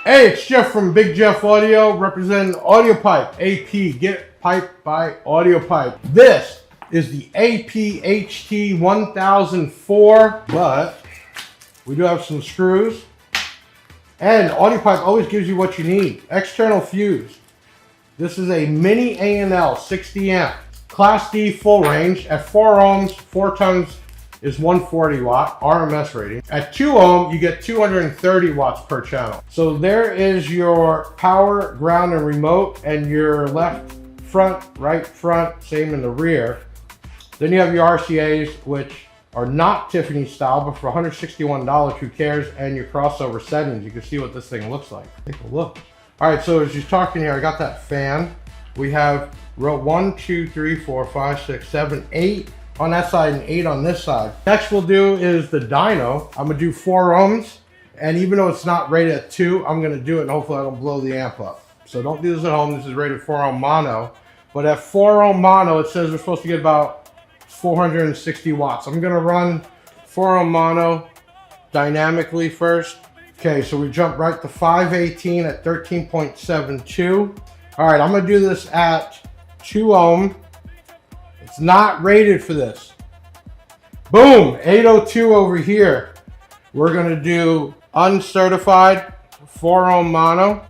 Hey, it's Jeff from Big Jeff Audio, representing Audiopipe AP, get piped by Audiopipe. This is the APHT-1000.4, but we do have some screws. And Audiopipe always gives you what you need. External fuse. This is a mini A&L 60 amp, Class D full range. At 4 ohms, 4 tons is 140 watt RMS rating. At 2 ohm, you get 230 watts per channel. So there is your power, ground, and remote, and your left front, right front, same in the rear. Then you have your RCAs, which are not Tiffany style, but for $161, who cares? And your crossover settings, you can see what this thing looks like. Take a look. All right, so as you're talking here, I got that fan. We have row 1, 2, 3, 4, 5, 6, 7, 8 on that side and 8 on this side. Next we'll do is the dyno. I'm gonna do 4 ohms, and even though it's not rated at 2, I'm gonna do it and hopefully I don't blow the amp up. So don't do this at home. This is rated 4 ohm mono, but at 4 ohm mono, it says we're supposed to get about 460 watts. I'm gonna run 4 ohm mono dynamically first. Okay, so we jump right to 518 at 13.72. All right, I'm gonna do this at 2 ohm. It's not rated for this. Boom, 802 over here. We're gonna do uncertified 4 ohm mono.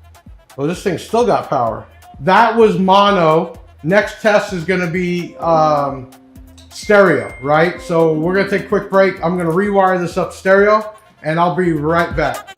Well, this thing still got power. That was mono. Next test is gonna be stereo, right? So we're gonna take a quick break. I'm gonna rewire this up stereo and I'll be right back.